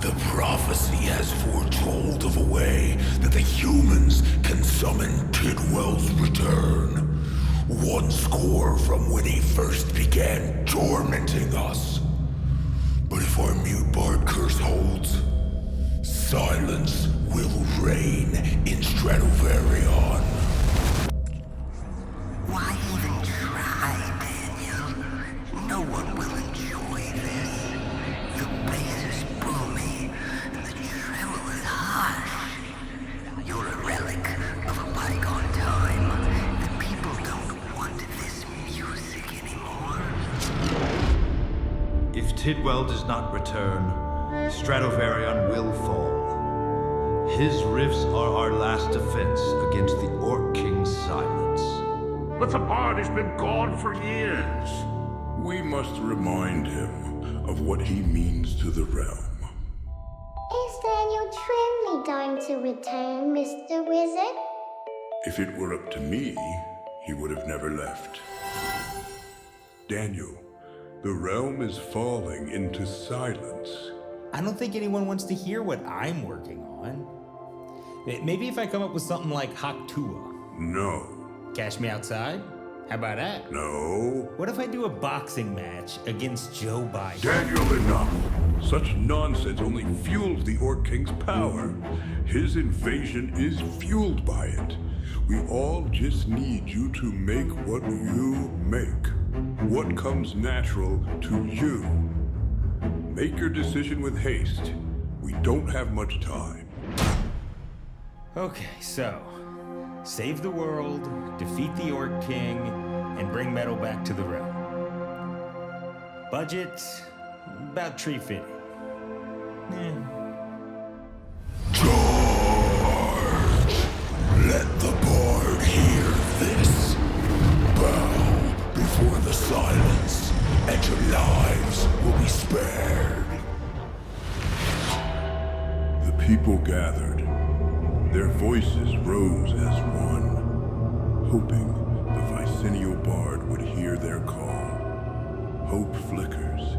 The prophecy has foretold of a way that the humans can summon Tidwell's return. One score from when he first began tormenting us. But if our mute bard curse holds, silence will reign in Stradivarion. Why even try, Daniel? No one will enjoy this. The bass is boomy, and the treble is harsh. You're a relic of a bygone time. The people don't want this music anymore. If Tidwell does not return, Stradivarion will fall. His riffs are our last defense against the Orc King's silence. But the bard has been gone for years. We must remind him of what he means to the realm. Is Daniel truly going to return, Mr. Wizard? If it were up to me, he would have never left. Daniel, the realm is falling into silence. I don't think anyone wants to hear what I'm working on. Maybe if I come up with something like Haktua. No. Cash me outside? How about that? No. What if I do a boxing match against Joe Biden? Daniel, enough. Such nonsense only fuels the Orc King's power. His invasion is fueled by it. We all just need you to make what you make. What comes natural to you. Make your decision with haste. We don't have much time. Okay, so save the world, defeat the Orc King, and bring metal back to the realm. Budget, about $350. Charge! Let the bard hear this. Bow before the silence, and your lives will be spared. The people gathered. Their voices rose as one, hoping the Vicinial Bard would hear their call. Hope flickers,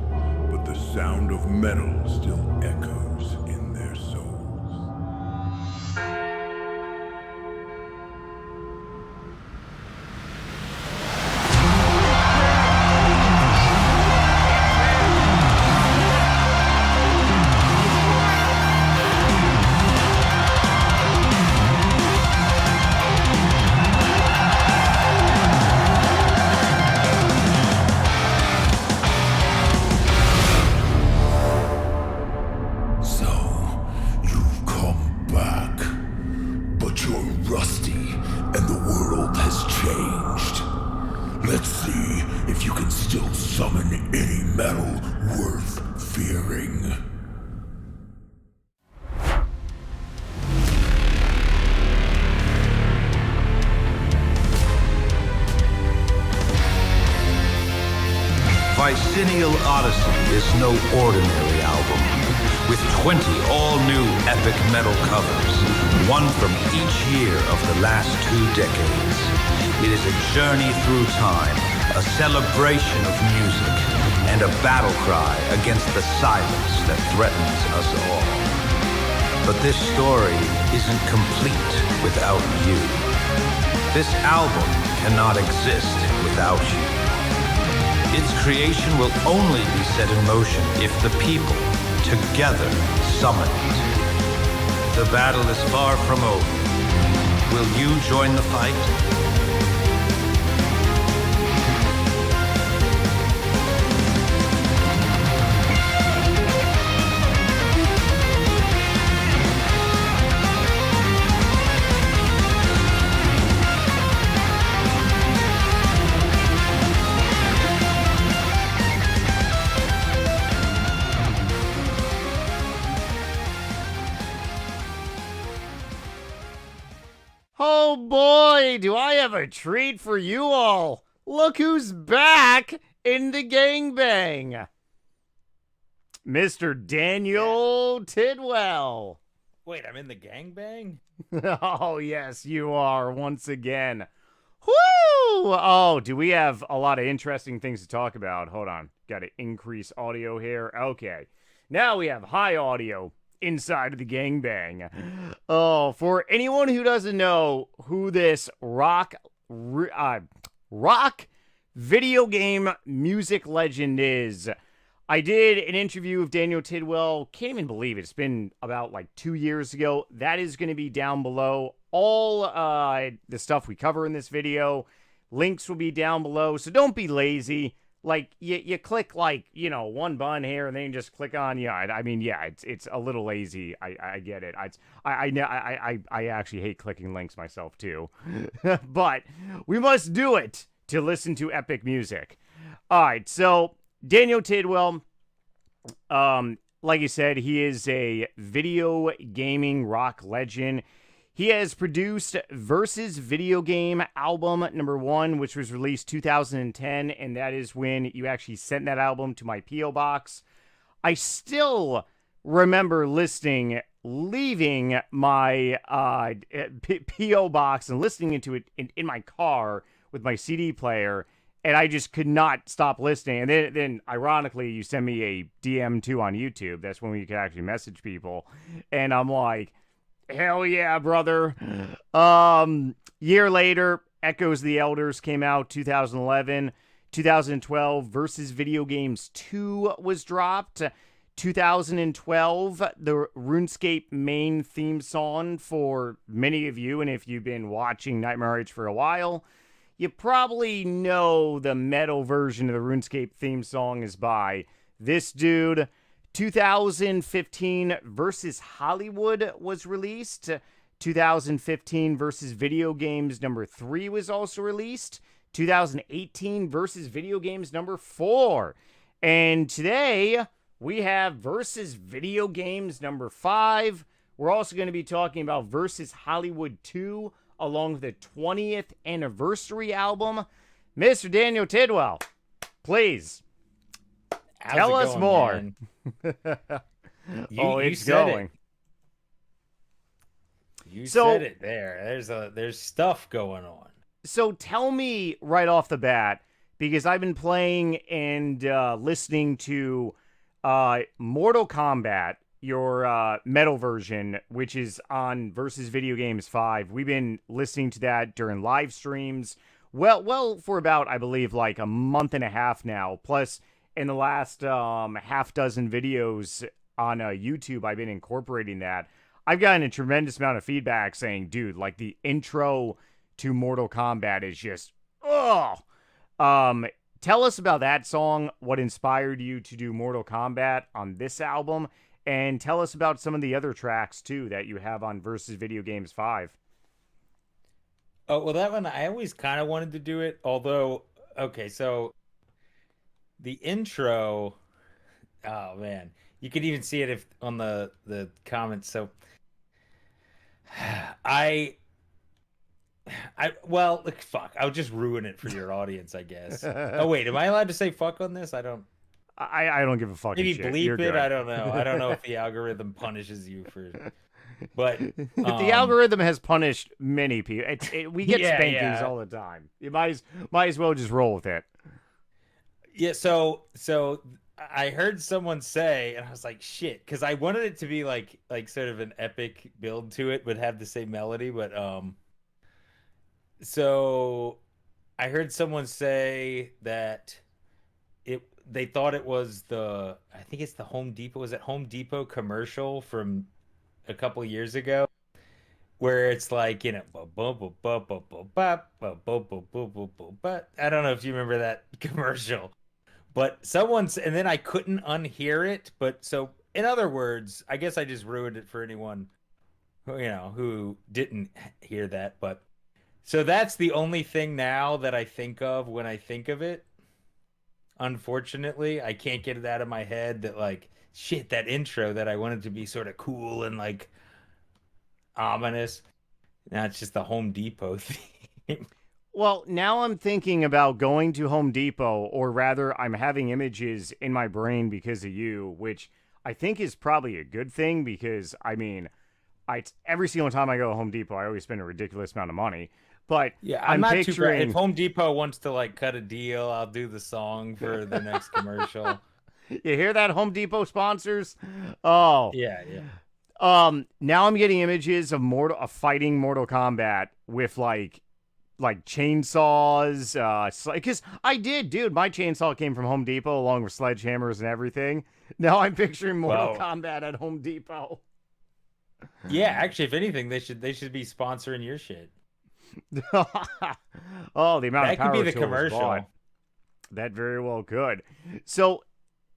but the sound of metal still echoes in their souls. Vicinial Odyssey is no ordinary album. With 20 all-new epic metal covers, one from each year of the last 2 decades. It is a journey through time, a celebration of music, and a battle cry against the silence that threatens us all. But this story isn't complete without you. This album cannot exist without you. Its creation will only be set in motion if the people, together, summon it. The battle is far from over. Will you join the fight? Oh boy, do I have a treat for you all. Look who's back in the gangbang. Mr. Daniel Tidwell. Wait, I'm in the gangbang? Oh, yes, you are once again. Woo! Oh, do we have a lot of interesting things to talk about? Hold on. Got to increase audio here. Okay. Now we have high audio inside of the gangbang. Oh, for anyone who doesn't know who this rock video game music legend is, I did an interview with Daniel Tidwell. Can't even believe it. It's been about like 2 years ago. That is going to be down below. All the stuff we cover in this video, links will be down below. So don't be lazy. Like you click like, you know, one button here and then you just click on. Yeah, I mean, yeah, it's a little lazy. I get it. I actually hate clicking links myself too, but we must do it to listen to epic music. All right, so Daniel Tidwell, like you said, he is a video gaming rock legend. He has produced Versus Video Game Album #1, which was released 2010, and that is when you actually sent that album to my P.O. box. I still remember leaving my P.O. box and listening to it in my car with my CD player, and I just could not stop listening. And then ironically, you send me a DM too on YouTube. That's when we could actually message people. And I'm like, hell yeah, brother. Year later, Echoes of the Elders came out, 2011. 2012, Versus Video Games 2 was dropped. 2012, the RuneScape main theme song for many of you, and if you've been watching NightmareRH for a while, you probably know the metal version of the RuneScape theme song is by this dude. 2015, Versus Hollywood was released. 2015, Versus Video Games #3 was also released. 2018, Versus Video Games #4. And today, we have Versus Video Games #5. We're also going to be talking about Versus Hollywood 2, along with the 20th anniversary album. Mr. Daniel Tidwell, please tell us more. It's going. You said it there. There's stuff going on. So tell me right off the bat, because I've been playing and listening to Mortal Kombat, your metal version, which is on Versus Video Games 5. We've been listening to that during live streams. Well, for about, I believe, like a month and a half now. Plus, in the last half dozen videos on YouTube, I've been incorporating that. I've gotten a tremendous amount of feedback saying, dude, like the intro to Mortal Kombat is just, tell us about that song, what inspired you to do Mortal Kombat on this album, and tell us about some of the other tracks, too, that you have on Versus Video Games 5. Oh, well, that one, I always kind of wanted to do it, although, okay, so the intro, oh, man, you could even see it if on the comments, so well, look, fuck, I'll just ruin it for your audience, I guess. Oh, wait, am I allowed to say fuck on this? I don't give a fucking maybe shit. Bleep You're it. good. I don't know. I don't know if the algorithm punishes you for, but the algorithm has punished many people. We get spankings all the time. You might as well just roll with it. Yeah. So I heard someone say, and I was like, shit, because I wanted it to be like sort of an epic build to it, but have the same melody. But so I heard someone say that they thought it was I think it's the Home Depot. Was it Home Depot commercial from a couple of years ago, where it's like, you know, I don't know if you remember that commercial, but and then I couldn't unhear it. But so, in other words, I guess I just ruined it for anyone who didn't hear that. But so that's the only thing now that I think of when I think of it. Unfortunately, I can't get it out of my head that, like, shit, that intro that I wanted to be sort of cool and like ominous. Now it's just the Home Depot theme. Well, now I'm thinking about going to Home Depot, or rather, I'm having images in my brain because of you, which I think is probably a good thing because, I mean, every single time I go to Home Depot, I always spend a ridiculous amount of money. But yeah, I'm not picturing... If Home Depot wants to like cut a deal, I'll do the song for the next commercial. You hear that, Home Depot sponsors? Oh, Yeah, yeah. now I'm getting images of fighting Mortal Kombat with like chainsaws. Because I did, dude. My chainsaw came from Home Depot along with sledgehammers and everything. Now I'm picturing Mortal Well, Kombat at Home Depot. yeah. Actually, if anything, they should be sponsoring your shit. Oh, the amount of That could be power the tools bought. commercial. That very well could. So,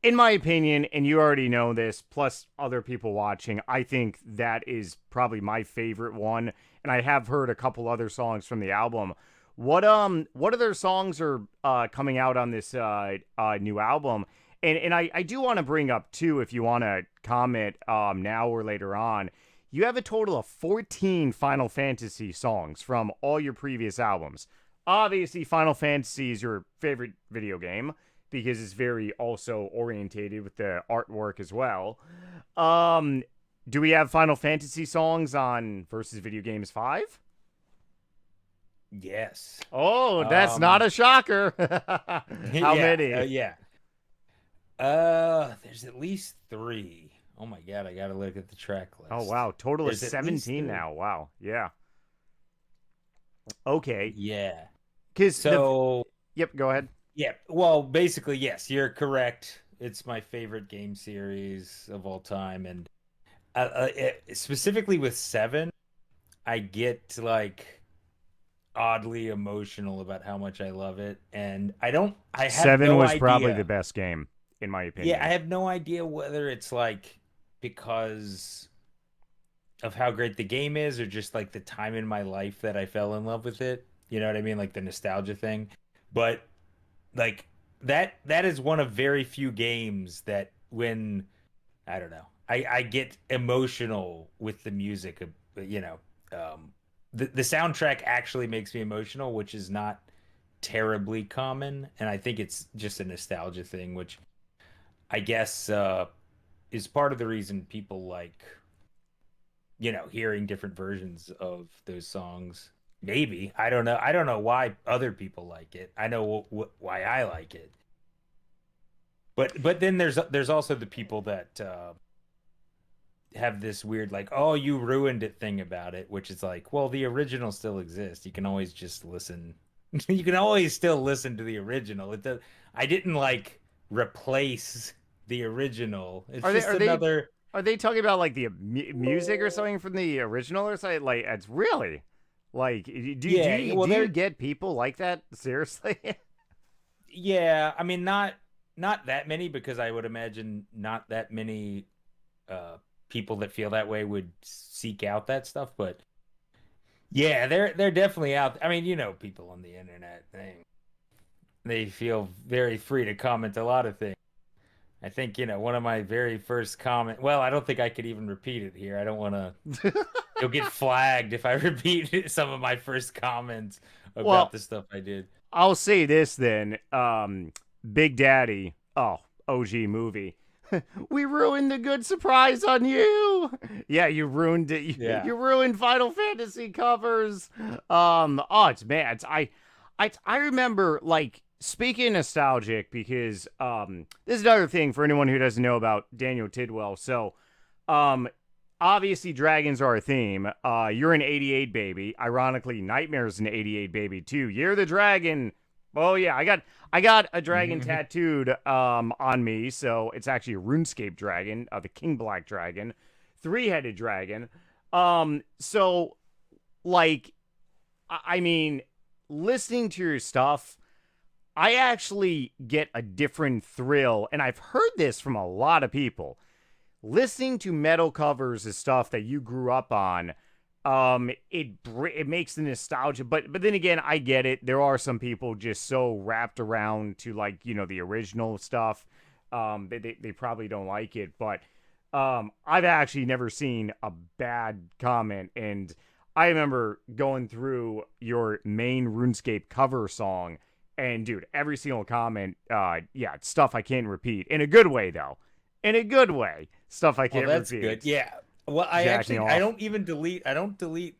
in my opinion, and you already know this, plus other people watching, I think that is probably my favorite one. And I have heard a couple other songs from the album. What other songs are coming out on this new album? And I do want to bring up too, if you want to comment now or later on, you have a total of 14 Final Fantasy songs from all your previous albums. Obviously, Final Fantasy is your favorite video game because it's very also orientated with the artwork as well. Do we have Final Fantasy songs on Versus Video Games 5? Yes. Oh, that's not a shocker. How Yeah, many? yeah. There's at least 3. Oh my god, I gotta look at the track list. Oh, wow. Total There's is at least 17 3. now. Wow. Yeah. Okay. Yeah. Because So yep, go ahead. yeah, well, basically, yes, you're correct. It's my favorite game series of all time, and specifically with 7, I get like oddly emotional about how much I love it, and I have 7 no was idea. probably the best game, in my opinion. Yeah, I have no idea whether it's like because of how great the game is or just like the time in my life that I fell in love with it. You know what I mean? Like the nostalgia thing. But like that is one of very few games that when I don't know, I get emotional with the music of, you know, the soundtrack actually makes me emotional, which is not terribly common, and I think it's just a nostalgia thing, which I guess is part of the reason people like, you know, hearing different versions of those songs. Maybe I don't know. I don't know why other people like it. I know why I like it. But then there's also the people that have this weird like, oh, you ruined it thing about it, which is like, well, the original still exists. You can always just listen. You can always still listen to the original. I didn't like replace the original. It's just another. Are they talking about like the music or something from the original or something? Like, it's really like, do you get people like that? Seriously? Yeah, I mean, not that many, because I would imagine not that many people that feel that way would seek out that stuff. But yeah, they're definitely out. I mean, you know, people on the internet, they feel very free to comment a lot of things. I think, you know, one of my very first comment. Well, I don't think I could even repeat it here. I don't want to. You'll get flagged if I repeat some of my first comments about the stuff I did. I'll say this then. Big Daddy. Oh, OG movie. We ruined the good surprise on you. Yeah, you ruined it. You ruined Final Fantasy covers. Oh, it's bad. I remember, like, speaking nostalgic, because this is another thing for anyone who doesn't know about Daniel Tidwell. So, obviously dragons are a theme. You're an 88 baby. Ironically, Nightmare's an 88 baby too. You're the dragon. Oh yeah, I got a dragon tattooed on me, so it's actually a RuneScape dragon, the King Black dragon, 3-headed dragon. So like, I mean, listening to your stuff, I actually get a different thrill, and I've heard this from a lot of people. Listening to metal covers is stuff that you grew up on. It makes the nostalgia, but then again, I get it. There are some people just so wrapped around to, like, you know, the original stuff. They probably don't like it, but I've actually never seen a bad comment, and I remember going through your main RuneScape cover song, and dude, every single comment, it's stuff I can't repeat in a good way, though. In a good way, stuff I can't that's repeat. Good. Yeah. Well, I don't delete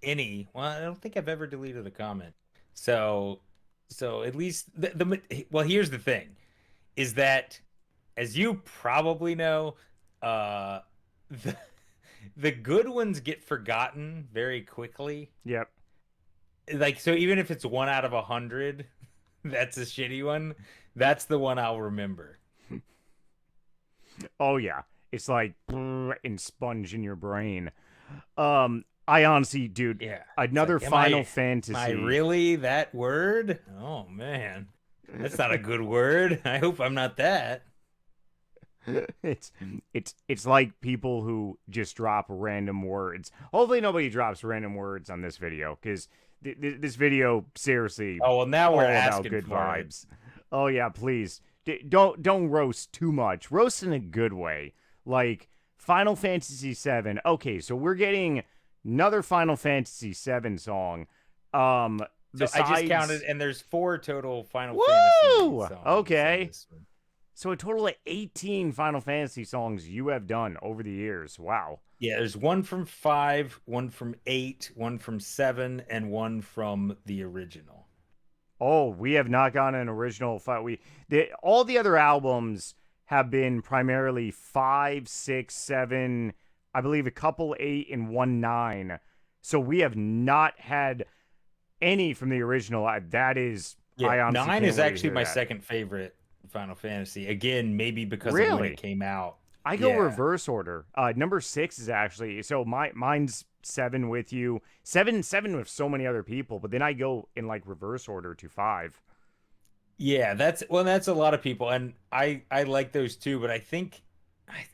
any. Well, I don't think I've ever deleted a comment. So at least well, here's the thing, is that as you probably know, uh, the, the good ones get forgotten very quickly. Yep. Like, so even if it's 1 out of 100, that's a shitty one. That's the one I'll remember. Oh yeah, it's like and sponge in your brain. I honestly, dude, Yeah. another It's like, Final Am I Fantasy. really that word? Oh man, that's not a good word. I hope I'm not that. It's like people who just drop random words. Hopefully nobody drops random words on this video, because this video seriously Oh well, now all we're about asking good for vibes. Oh yeah, please don't roast too much. Roast in a good way, like Final Fantasy VII. Okay, so we're getting another Final Fantasy VII song. So I just Besides, counted, and there's 4 total Final woo! Fantasy songs. Okay. On this one. So a total of 18 Final Fantasy songs you have done over the years. Wow. Yeah, there's one from 5, one from 8, one from 7, and one from the original. Oh, we have not gotten an original fight. All the other albums have been primarily 5, 6, 7, I believe a couple 8 and one 9. So we have not had any from the original. That is, Yeah, I honestly 9 can't is wait to actually hear my that. second favorite Final Fantasy. Again, maybe because of when Really? it came out. I go Yeah. reverse order. Number 6 is actually, so mine's 7 with you, 7 with so many other people, but then I go in like reverse order to 5. Yeah, that's a lot of people, and I like those too. But I think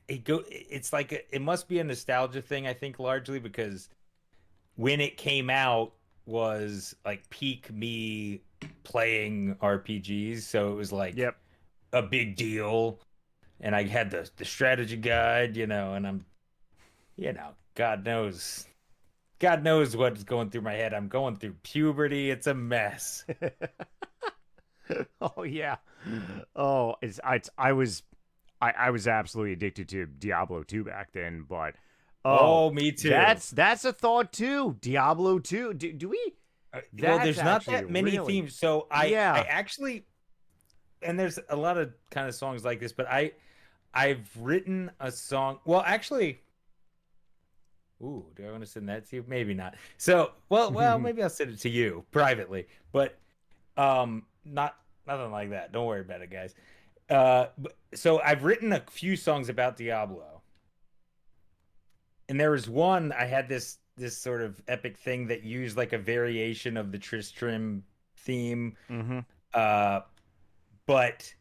it's like it must be a nostalgia thing. I think largely because when it came out was like peak me playing RPGs, so it was like Yep. a big deal. And I had the strategy guide, and I'm, God knows what's going through my head. I'm going through puberty. It's a mess. Oh yeah. Oh, I was absolutely addicted to Diablo 2 back then, but Oh, me too. That's a thought too. Diablo 2. Do we? Well, That's there's not that actually many really- themes. So I Yeah. actually, and there's a lot of kind of songs like this, but I've written a song. Well, actually, ooh, do I want to send that to you? Maybe not. So, well, maybe I'll send it to you privately, but nothing like that. Don't worry about it, guys. So I've written a few songs about Diablo, and there was one I had this sort of epic thing that used like a variation of the Tristram theme, but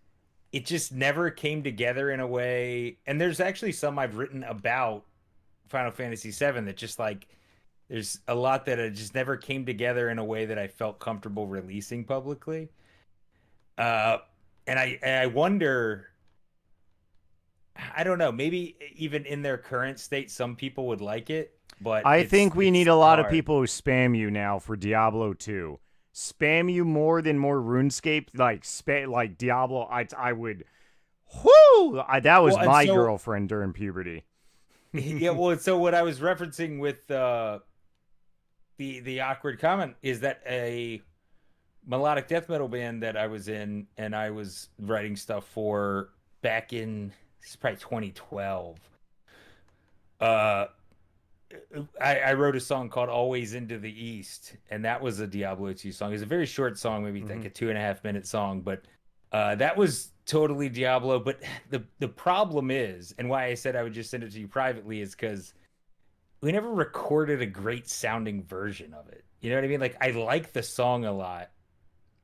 it just never came together in a way. And there's actually some I've written about Final Fantasy VII that just like there's a lot that it just never came together in a way that I felt comfortable releasing publicly. And I wonder, I don't know, maybe even in their current state, some people would like it, but I think we need a lot of hard. people who spam you now for Diablo 2. Spam you more RuneScape, like Diablo. I would. Whoo! That was Well, and my so- girlfriend during puberty. Yeah, well, so what I was referencing with the awkward comment is that a melodic death metal band that I was in and I was writing stuff for back in, this is probably 2012. I wrote a song called Always Into the East, and that was a Diablo 2 song. It's a very short song, maybe like a 2.5-minute song, but that was totally Diablo. But the problem is, and why I said I would just send it to you privately, is because we never recorded a great sounding version of it. You know what I mean? Like, I like the song a lot,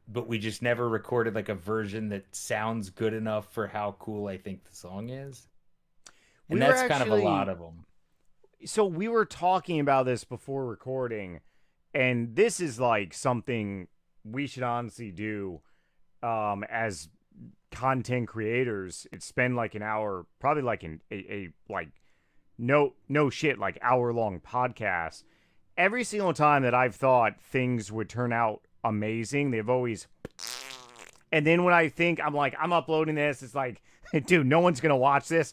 but we just never recorded like a version that sounds good enough for how cool I think the song is. And We were that's kind of a lot actually- of them. So we were talking about this before recording, and this is like something we should honestly do as content creators. It's spend like an hour, probably like a like no shit, like hour-long podcast. Every single time that I've thought things would turn out amazing, they've always, and then when I think I'm like, I'm uploading this, it's like, dude, no one's gonna watch this.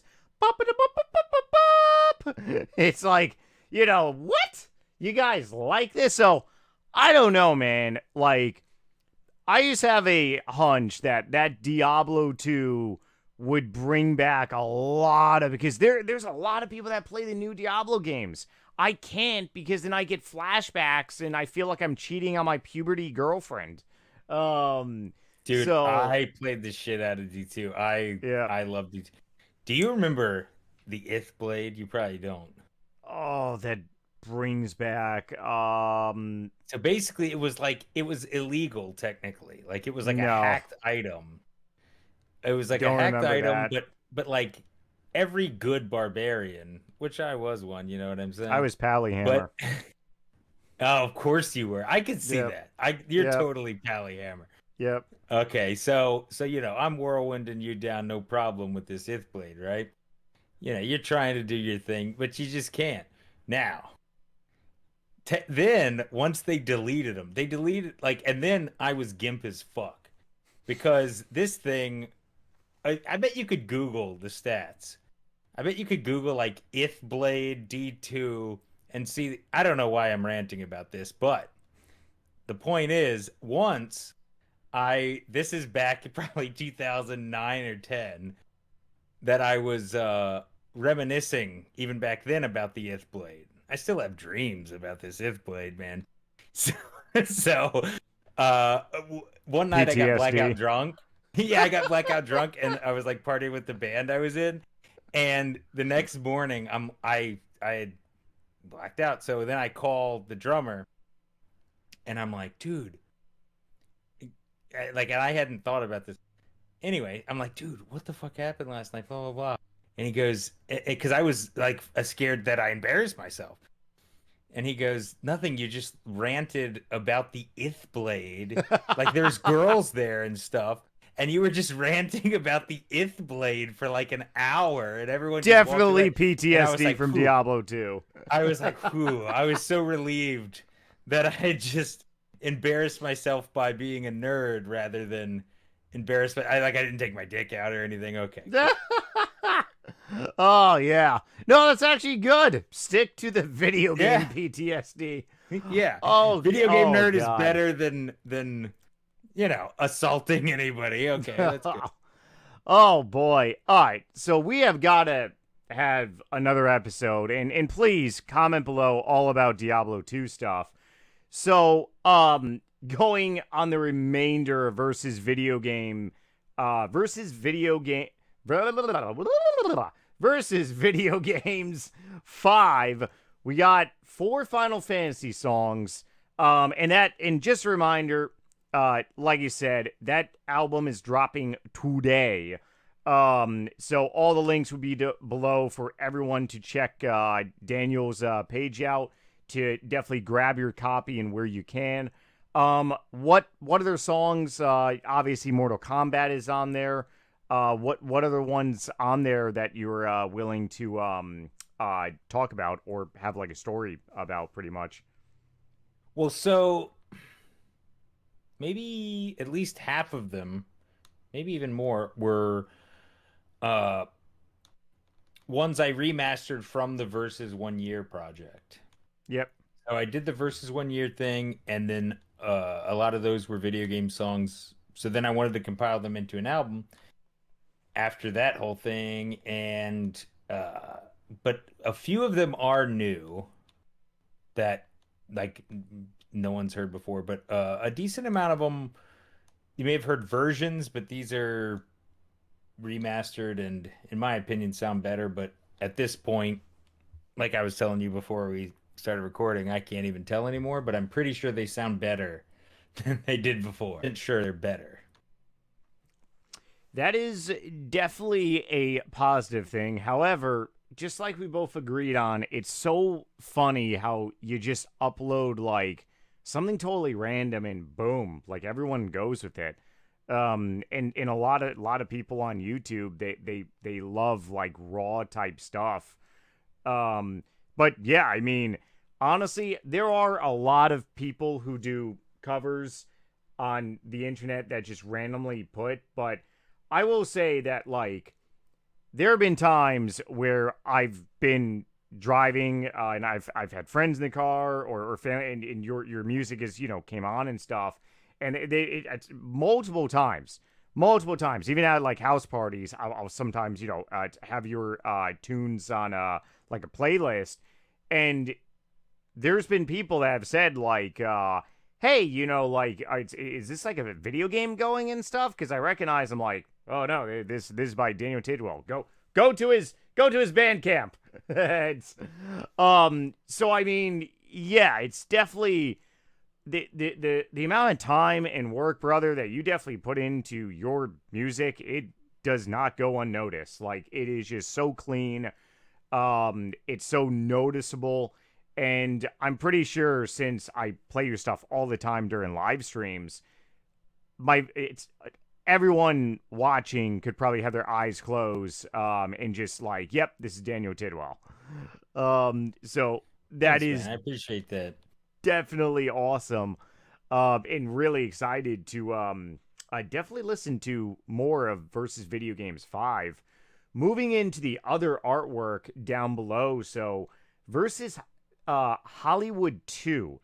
It's like, what? You guys like this? So I don't know, man. Like, I just have a hunch that Diablo 2 would bring back a lot of, because there's a lot of people that play the new Diablo games. I can't, because then I get flashbacks and I feel like I'm cheating on my puberty girlfriend. Dude, So I played the shit out of D2. yeah. I love D2. Do you remember the Ith Blade? You probably don't. Oh, that brings back So basically it was illegal technically. Like it was like a no. hacked item. It was like a Don't hacked remember item, that. but like every good barbarian, which I was one, you know what I'm I saying? was Pallyhammer. But oh, of course you were. I could see Yep. that. You're Yep. totally Pallyhammer. Yep. Okay, so I'm whirlwinding you down, no problem with this Ith Blade, right? You're trying to do your thing, but you just can't. Now, then once they deleted them, they deleted and then I was gimp as fuck because this thing, I bet you could Google the stats. I bet you could Google like Ith Blade D2 and see. I don't know why I'm ranting about this, but the point is, this is back in probably 2009 or 10 that I was reminiscing even back then about the Ith Blade. I still have dreams about this Ith Blade, man. So, so one night I got PTSD. blackout drunk. Yeah, I got blackout drunk and I was like partying with the band I was in. And the next morning I had blacked out. So then I called the drummer and I'm like, dude, and I hadn't thought about this. Anyway, I'm like, dude, what the fuck happened last night? Blah, blah, blah. And he goes, because I was like scared that I embarrassed myself. And he goes, nothing. You just ranted about the Ith Blade. Like there's girls there and stuff. And you were just ranting about the Ith Blade for like an hour. And everyone just walked Definitely away. PTSD like, from whew. Diablo 2. I was like, whew. I was so relieved that I had just embarrassed myself by being a nerd rather than embarrassed. I didn't take my dick out or anything. Okay. Oh yeah. No, that's actually good. Stick to the video game Yeah. PTSD. Yeah. Oh, Video game nerd God. is better than assaulting anybody. Okay, that's good. Oh boy. All right. So we have got to have another episode, and please comment below all about Diablo 2 stuff. So, going on the remainder versus video games 5, we got 4 Final Fantasy songs. And just a reminder, like you said, that album is dropping today. So all the links will be below for everyone to check Daniel's page out, to definitely grab your copy and where you can. What other songs? Obviously, Mortal Kombat is on there. What other ones on there that you're willing to talk about or have like a story about, pretty much? Well, so maybe at least half of them, maybe even more, were ones I remastered from the Versus 1 Year project. Yep. So I did the Versus 1 Year thing, and then a lot of those were video game songs. So then I wanted to compile them into an album after that whole thing, and but a few of them are new that no one's heard before, but a decent amount of them you may have heard versions, but these are remastered and in my opinion sound better. But at this point, like I was telling you before we started recording, I can't even tell anymore, but I'm pretty sure they sound better than they did before. I'm sure they're better. That is definitely a positive thing. However, just like we both agreed on, it's so funny how you just upload like something totally random and boom, like everyone goes with it. And a lot of people on YouTube, they love like raw type stuff. But yeah, I mean, honestly, there are a lot of people who do covers on the internet that just randomly put, but I will say that, like, there have been times where I've been driving and I've had friends in the car or family, and your music is, came on and stuff. And it's multiple times multiple times. Even at like house parties, I'll sometimes have your tunes on like a playlist, and there's been people that have said like, "Hey, like, is this like a video game going and stuff?" Because I recognize them like, "Oh no, this is by Daniel Tidwell. Go to his Bandcamp." So I mean, yeah, it's definitely the amount of time and work, brother, that you definitely put into your music. It does not go unnoticed. Like, it is just so clean. It's so noticeable. And I'm pretty sure, since I play your stuff all the time during live streams, it's everyone watching could probably have their eyes closed and just like, yep, this is Daniel Tidwell. So that Thanks, is man. I appreciate that. definitely awesome. And really excited to I definitely listen to more of Versus Video Games 5. Moving into the other artwork down below, so Versus Hollywood 2.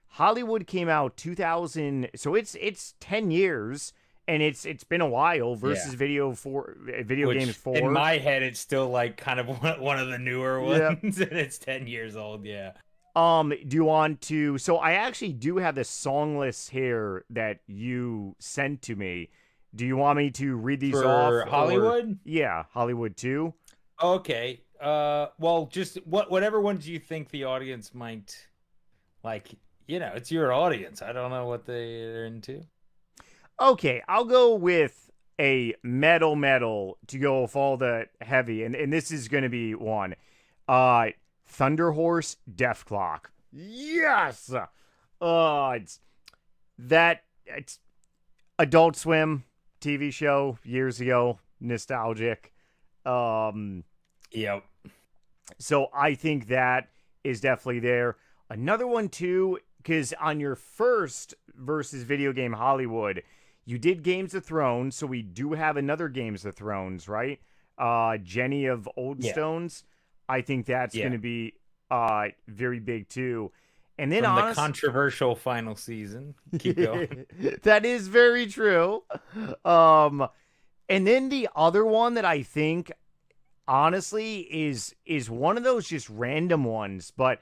Hollywood came out 2000, so it's 10 years, and it's been a while. Versus Video Games 4. In my head, it's still like kind of one of the newer ones, and it's 10 years old. Yeah. Do you want to? So I actually do have the song list here that you sent to me. Do you want me to read these For off? Hollywood? Yeah, Hollywood 2. Okay. Well, just whatever ones you think the audience might like. It's your audience. I don't know what they're into. Okay, I'll go with a metal to go with all the heavy, and this is going to be one. Thunder Horse Death Clock. Yes! It's Adult Swim TV show years ago. Nostalgic. Yep. So I think that is definitely there. Another one too, because on your first Versus Video Game Hollywood, you did Games of Thrones, so we do have another Games of Thrones, right? Jenny of Old Stones. I think that's going to be very big too. And then from the controversial final season. Keep going. That is very true. And then the other one that I think honestly is one of those just random ones, but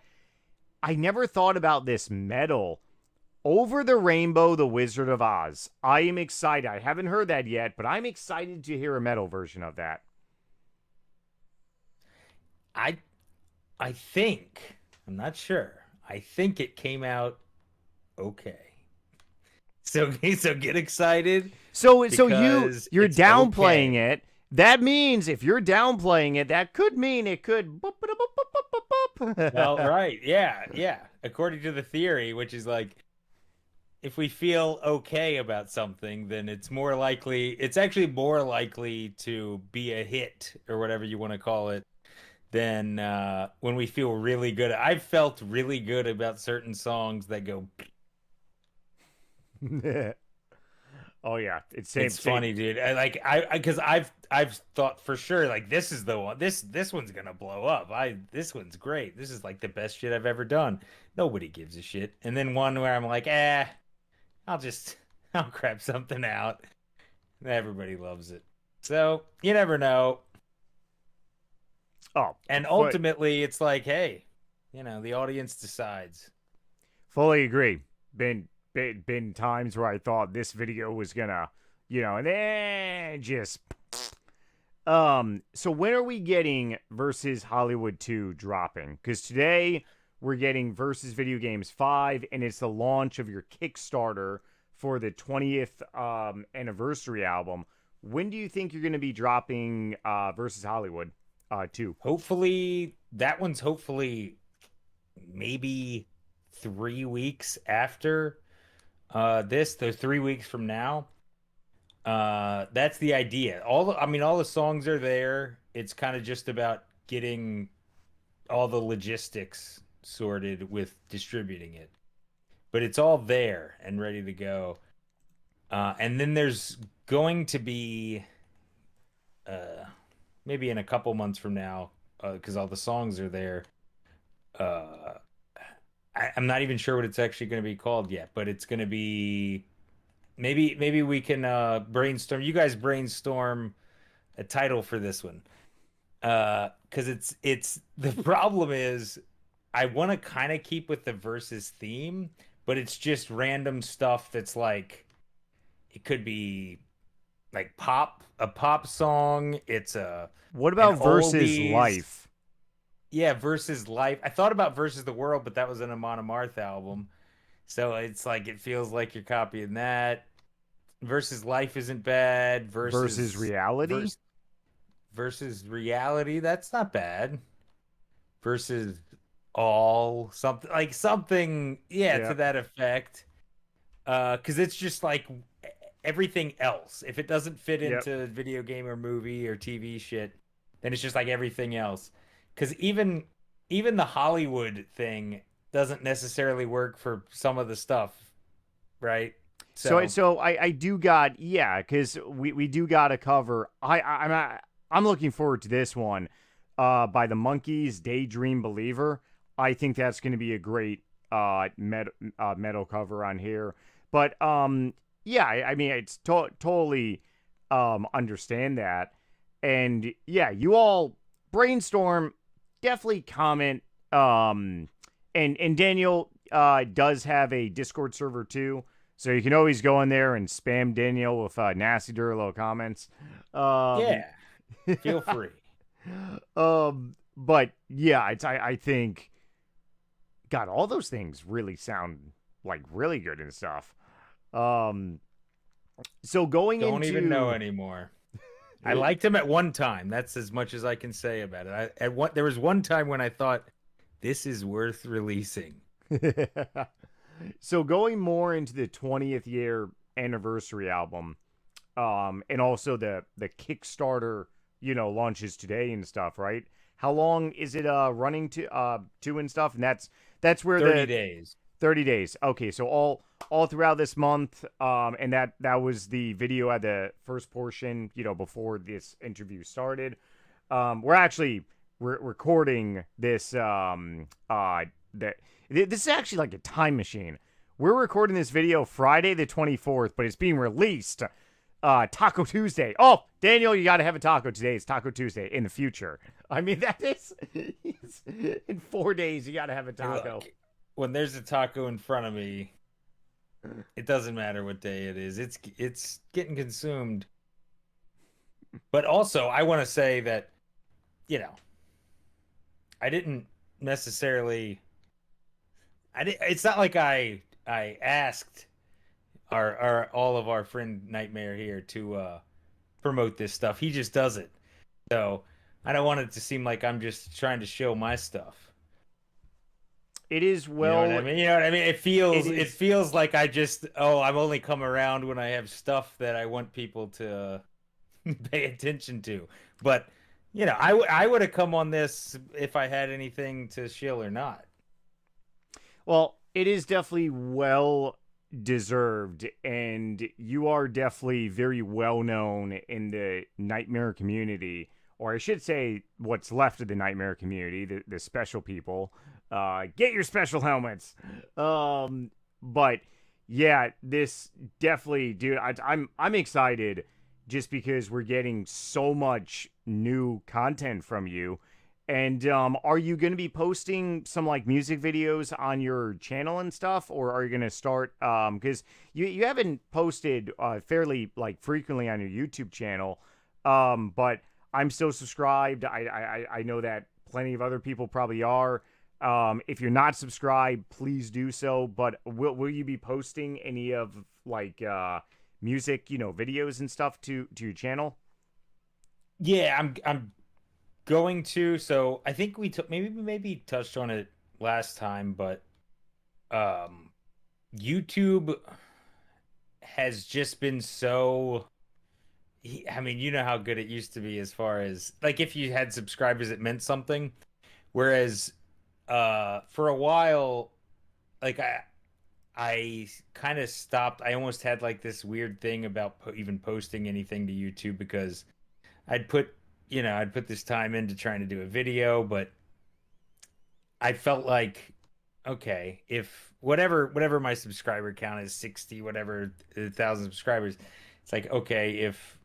I never thought about this metal. Over the Rainbow, The Wizard of Oz. I am excited. I haven't heard that yet, but I'm excited to hear a metal version of that. I think, I'm not sure. I think it came out okay. So get excited. So you're downplaying it. That means if you're downplaying it, that could mean it could. Well, right, yeah. According to the theory, which is like, if we feel okay about something, then it's actually more likely to be a hit or whatever you want to call it than when we feel really good. I've felt really good about certain songs that go. Oh yeah, it's funny, dude. Because I've thought for sure like this is the one. This one's gonna blow up. This one's great. This is like the best shit I've ever done. Nobody gives a shit. And then one where I'm like, I'll crap something out. Everybody loves it. So you never know. Oh, and ultimately it's like, hey, the audience decides. Fully agree. Been times where I thought this video was gonna, and then just. So when are we getting Versus Hollywood 2 dropping? Because today we're getting Versus Video Games 5, and it's the launch of your Kickstarter for the 20th anniversary album. When do you think you're going to be dropping Versus Hollywood 2? Hopefully, that one's maybe 3 weeks after this. So 3 weeks from now. That's the idea. All the songs are there. It's kind of just about getting all the logistics sorted with distributing it. But it's all there and ready to go. And then there's going to be maybe in a couple months from now, because all the songs are there. I'm not even sure what it's actually going to be called yet, but it's going to be maybe we can brainstorm. You guys brainstorm a title for this one. Because it's the problem is I want to kind of keep with the versus theme, but it's just random stuff that's like it could be like a pop song. It's What an about versus oldies. life? Yeah, versus life. I thought about versus the world, but that was an Amon Amarth album. So it's like it feels like you're copying that. Versus life isn't bad. Versus reality? Versus versus reality, that's not bad. Versus all something, yeah, Yeah. to that effect. Because it's just like everything else. If it doesn't fit Yep. into video game or movie or TV shit, then it's just like everything else. Because even the Hollywood thing doesn't necessarily work for some of the stuff, right? So So so I do got, yeah, because we do got to cover. I'm looking forward to this one, by the Monkeys, Daydream Believer. I think that's going to be a great metal cover on here. But yeah, I mean it's totally understand that, and yeah, you all brainstorm, definitely comment. And Daniel does have a Discord server too. So you can always go in there and spam Daniel with nasty, dirty little comments. Um, yeah, feel free. but yeah, I think, God, all those things really sound like really good and stuff. Um, so going Don't even know into anymore. I liked him at one time. That's as much as I can say about it. There was one time when I thought this is worth releasing. so going more into the 20th year anniversary album, and also the Kickstarter, launches today and stuff, right? How long is it running to and stuff? And that's where 30 the days. 30 days. Okay, so all throughout this month, and that was the video at the first portion, before this interview started. We're recording this that this is actually like a time machine. We're recording this video Friday the 24th, but it's being released Taco Tuesday. Oh, Daniel, you got to have a taco today. It's Taco Tuesday in the future. I mean, that is in 4 days. You got to have a taco. Look, when there's a taco in front of me, it doesn't matter what day it is. It's getting consumed. But also, I want to say that, I didn't necessarily. It's not like I asked our all of our friend Nightmare here to promote this stuff. He just does it. So I don't want it to seem like I'm just trying to show my stuff. It is, You know what I well, mean? You know what I mean? It is. feels like I'm only come around when I have stuff that I want people to pay attention to. But I would have come on this if I had anything to shill or not. Well, it is definitely well deserved, and you are definitely very well known in the Nightmare community, or I should say, what's left of the Nightmare community, the special people. Get your special helmets. But yeah, this definitely, dude. I'm excited just because we're getting so much new content from you. And are you going to be posting some like music videos on your channel and stuff, or are you going to start? Because you haven't posted fairly like frequently on your YouTube channel, but I'm still subscribed. I know that plenty of other people probably are. If you're not subscribed, please do so. But will you be posting any of like music, videos and stuff to your channel? Yeah, I'm going to. So I think we took maybe touched on it last time, but um YouTube has just been so. I mean, you know how good it used to be as far as like if you had subscribers, it meant something. Whereas for a while, like I kind of stopped. I almost had like this weird thing about even posting anything to YouTube because I'd put, I'd put this time into trying to do a video, but I felt like okay, if whatever my subscriber count is, 60 whatever 1,000 subscribers, it's like, okay, if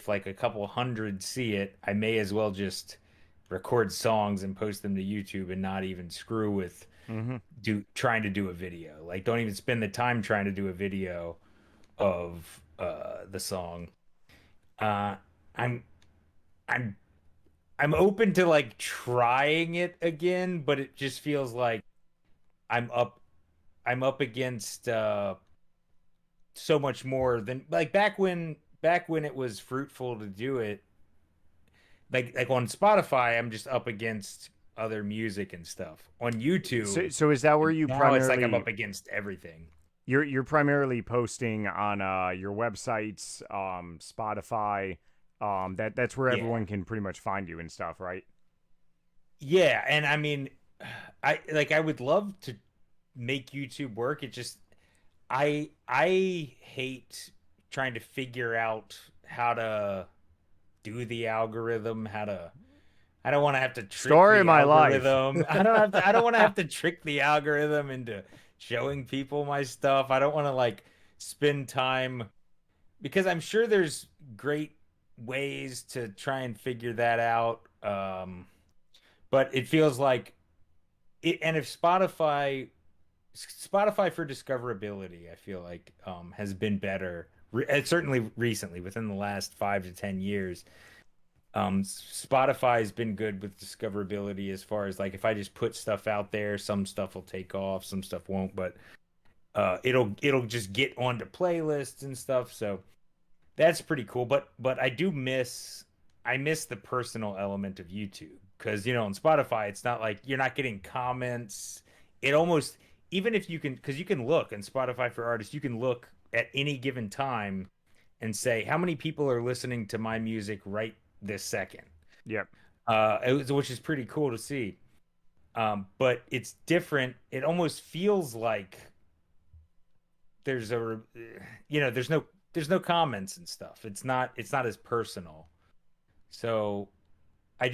like a couple hundred see it, I may as well just record songs and post them to YouTube and not even screw with Mm-hmm. trying to do a video. Like, don't even spend the time trying to do a video of the song. Uh I'm I'm I'm open to like trying it again, but it just feels like I'm up I'm up against so much more than like back when it was fruitful to do it. Like on Spotify, I'm just up against other music and stuff. On YouTube, So is that where you now it's like I'm primarily up against everything. you're primarily posting on your websites, Spotify, that's where Yeah. everyone can pretty much find you and stuff, right? Yeah, and I mean, I would love to make YouTube work. It just I hate trying to figure out how to do the algorithm, how to I don't want to have to trick Story of the my life. algorithm. I don't want to have to trick the algorithm into showing people my stuff. I don't want to like spend time because I'm sure there's great ways to try and figure that out. But it feels like it, and if Spotify for discoverability, I feel like has been better. Certainly recently, within the last 5 to 10 years, Spotify has been good with discoverability as far as like if I just put stuff out there, some stuff will take off, some stuff won't, but it'll just get onto playlists and stuff. So that's pretty cool. But I miss the personal element of YouTube because on Spotify it's not like you're not getting comments. It almost even if you can because you can look in Spotify for artists, you can look at any given time and say how many people are listening to my music right this second. Yep. Which is pretty cool to see. But it's different. It almost feels like there's there's no comments and stuff. It's not as personal. So I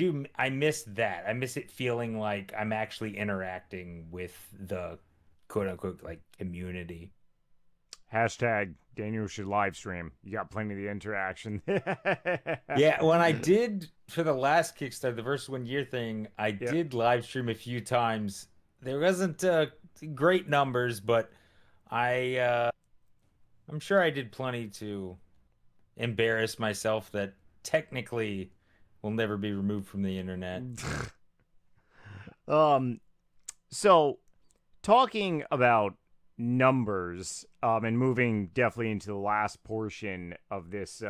miss that. I miss it feeling like I'm actually interacting with the quote unquote like community. Hashtag Daniel should live stream. You got plenty of the interaction. Yeah, when I did for the last Kickstarter, the Versus 1 Year thing, I did live stream a few times. There wasn't great numbers, but I'm sure I did plenty to embarrass myself that technically will never be removed from the internet. So talking about numbers, and moving definitely into the last portion of this,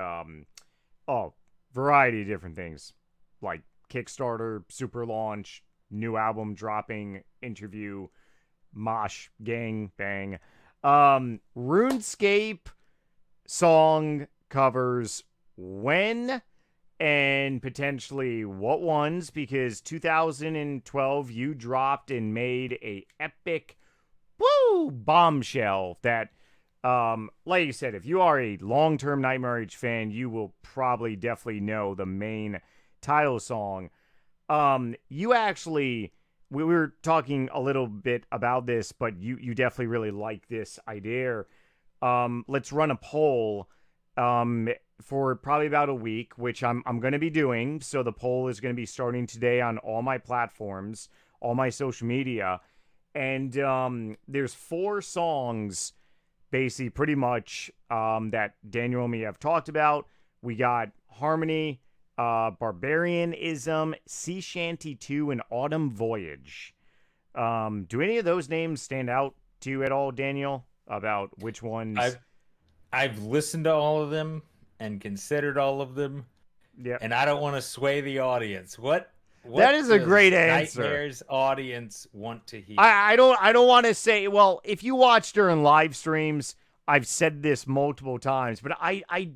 variety of different things like Kickstarter, super launch, new album dropping, interview, mosh, gang, bang, RuneScape song covers when and potentially what ones, because 2012 you dropped and made a epic bombshell that like you said, if you are a long-term NightmareRH fan, you will probably definitely know the main title song. You actually we were talking a little bit about this, but you definitely really like this idea. Let's run a poll for probably about a week, which I'm going to be doing. So the poll is going to be starting today on all my platforms, all my social media. And there's 4 songs, basically, pretty much, that Daniel and me have talked about. We got Harmony, Barbarianism, Sea Shanty 2, and Autumn Voyage. Do any of those names stand out to you at all, Daniel, about which ones? I've listened to all of them and considered all of them. Yeah. And I don't want to sway the audience. What that is a does great answer. Nightmare's audience want to hear? I don't want to say, well, if you watch during live streams, I've said this multiple times, but I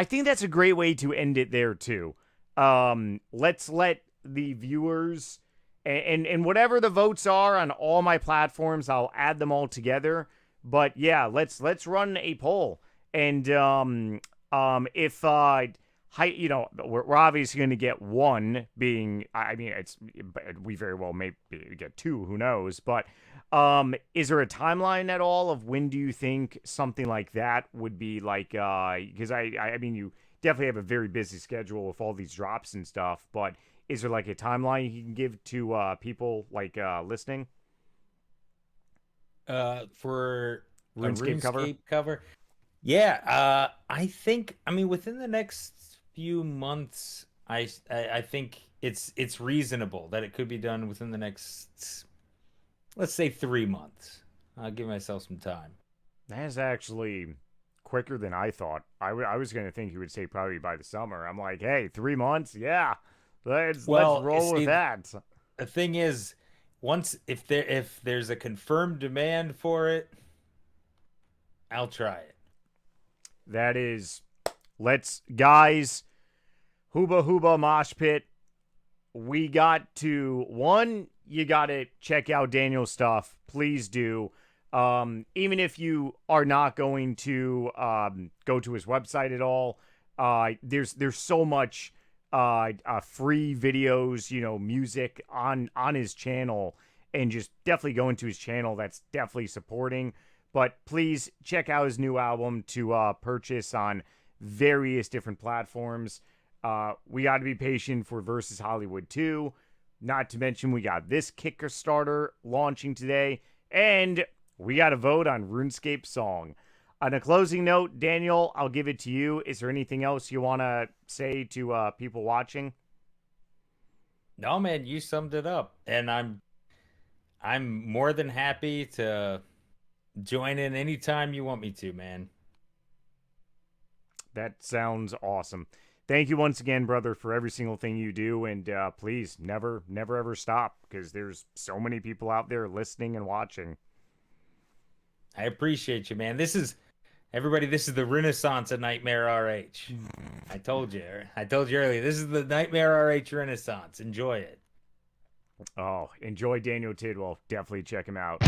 think that's a great way to end it there too. Let's let the viewers and whatever the votes are on all my platforms, I'll add them all together. But yeah, let's run a poll. And if we're obviously going to get one being, we very well may get two, who knows, but is there a timeline at all of when do you think something like that would be like, because I mean, you definitely have a very busy schedule with all these drops and stuff, but is there like a timeline you can give to people like listening? For RuneScape cover? Yeah, I think, I mean, within the next few months, I think it's reasonable that it could be done within the next, let's say, 3 months. I'll give myself some time. That's actually quicker than I thought. I was going to think you would say probably by the summer. I'm like, hey, 3 months? Yeah. Let's roll with that. The thing is, if there's a confirmed demand for it, I'll try it. That is, guys, Hooba Mosh Pit. We got to, one, you got to check out Daniel's stuff. Please do. Even if you are not going to go to his website at all, there's so much free videos, music on his channel, and just definitely go into his channel. That's definitely supporting. But please check out his new album to purchase on various different platforms. We got to be patient for Versus Hollywood 2. Not to mention we got this Kickstarter launching today. And we got to vote on RuneScape song. On a closing note, Daniel, I'll give it to you. Is there anything else you want to say to people watching? No, man, you summed it up. And I'm more than happy to join in anytime you want me to, man. That sounds awesome. Thank you once again, brother, for every single thing you do. And please, never ever stop, because there's so many people out there listening and watching. I appreciate you, man. Everybody, this is the Renaissance of NightmareRH. I told you earlier, this is the NightmareRH Renaissance. Enjoy it. Oh, enjoy Daniel Tidwell. Definitely check him out.